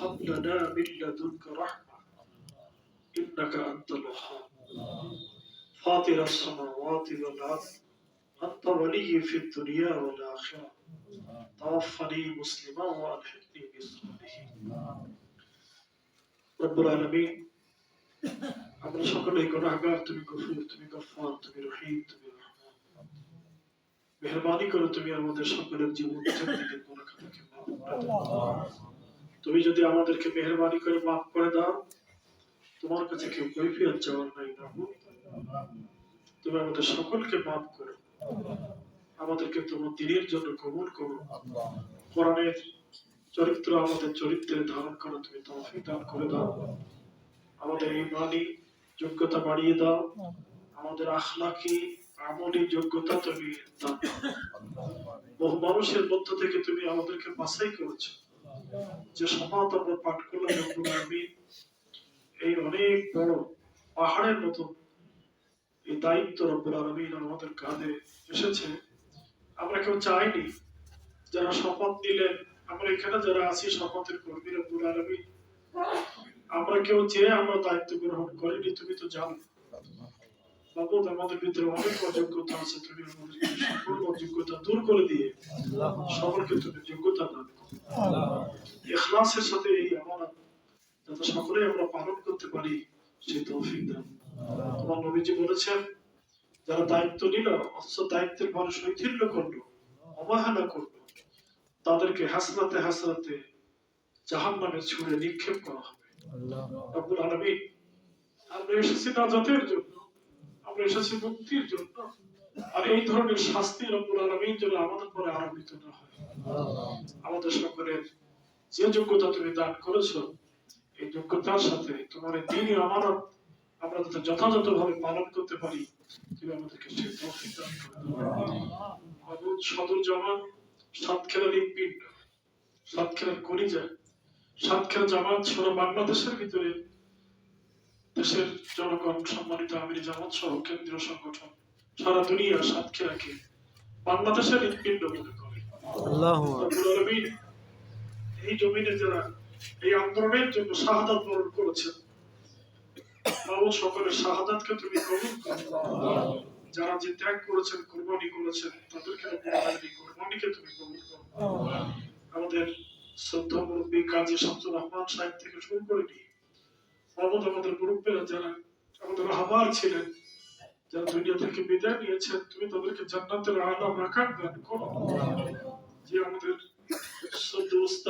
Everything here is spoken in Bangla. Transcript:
هب لنا من لدنك رحمة إنك أنت الوهاب فاطر السماوات والأرض أنت ولي في الدنيا والآخرة توفني مسلما وألحقني بالصالحين رب العالمين আমরা সকলেই গুনাহগার তুমি গফুর তুমি গফফার তুমি রহিম তুমি রহমান মেহেরবানি করে তুমি আমাদের সকলের জীবন জিন্দেগীর গুনাহ খাতাকে মাফ করে দাও তুমি যদি আমাদেরকে মেহেরবানি করে মাফ করে দাও তোমার কাছে কেউ কৈফিয়ত চাওয়ার নাই না তুমি আমাদের সকলকে মাফ করো আমাদেরকে তোমার দ্বীনের জন্য কবুল করো কোরআনের চরিত্র আমাদের চরিত্রে ধারণ করো তুমি তৌফিক দান করে দাও আমাদের ঈমানি যোগ্যতা বাড়িয়ে দাও আমাদের আখলাকি আমলি যোগ্যতা তুমি দাও বহু মানুষের মধ্য থেকে তুমি আমাদেরকে বাছাই করেছো যে শফাত আমরা পাঠ করলাম রব্বুল আলামিন এই অনেক বড় পাহাড়ের মতো এই দায়িত্ব রব্বুল আলামিন আমাদের কাঁধে এসেছে আমরা কেউ চাইনি যারা শপথ নিলেন আমরা এখানে যারা আছি শপথের কর্মী রব্বুল আলামিন আমরা কেউ চেয়ে আমরা দায়িত্ব গ্রহণ করিনি তুমি তো জানো বাবু আমাদের ভিতরে অনেক অযোগ্যতা আছে তুমি আমাদের সকল অযোগ্যতা দূর করে দিয়ে সকলকে তুমি যোগ্যতা দান করো ইখলাসের সাথে এই আমানত যাতে সকলে আমরা পালন করতে পারি সেই তৌফিক দান তোমার নবীজি বলেছেন যারা দায়িত্ব নিল অথচ দায়িত্বের ভার শৈথিল্য করলো অবহেলা করলো তাদেরকে হাসরাতে হাসরাতে জাহান্নামে ছুঁড়ে নিক্ষেপ করা হবে রব্বুল আলামিন আমরা এসেছি নাজাতের জন্য আমরা এসেছি মুক্তির জন্য আর এই ধরনের শাস্তি রব্বুল আলামিন যেন আমাদের পরে আরোপিত না হয় আমাদের সকলের যে যোগ্যতা তুমি দান করেছো এই যোগ্যতার সাথে তোমার এই দ্বীনি আমানত আমরা যাতে যথাযথভাবে পালন করতে পারি তুমি আমাদেরকে সেই তৌফিক দান করো মাবুদ সদর জামান সাতক্ষীরা লিপিড সাতক্ষীরার কলিজা সাতক্ষীরা জামাত সারা বাংলাদেশের ভিতরে দেশের জনগণ সম্মানিত আমির জামাত সহ কেন্দ্রীয় সংগঠন সারা দুনিয়া সাতক্ষীরাকে বাংলাদেশের হৃৎপিণ্ড মনে করে এই জমিনে যারা এই আন্দোলনের জন্য শাহাদাত বরণ করেছেন বাবু সকলের শাহাদাতকে তুমি কবুল করো যারা যে ত্যাগ করেছেন কুরবানি করেছেন তাদেরকে কুরবানিকে তুমি কবুল করো আমাদের শ্রদ্ধা মুরব্বী কাজী শামসুর রহমান সাহেব থেকে শুরু করে নিয়ে আমাদের মুরব্বীরা যারা আমাদের রাহবার ছিলেন যারা দুনিয়া থেকে বিদায় নিয়েছেন তুমি তাদেরকে জান্নাতের আলা মাকাম দান করো যে আমাদের শ্রদ্ধা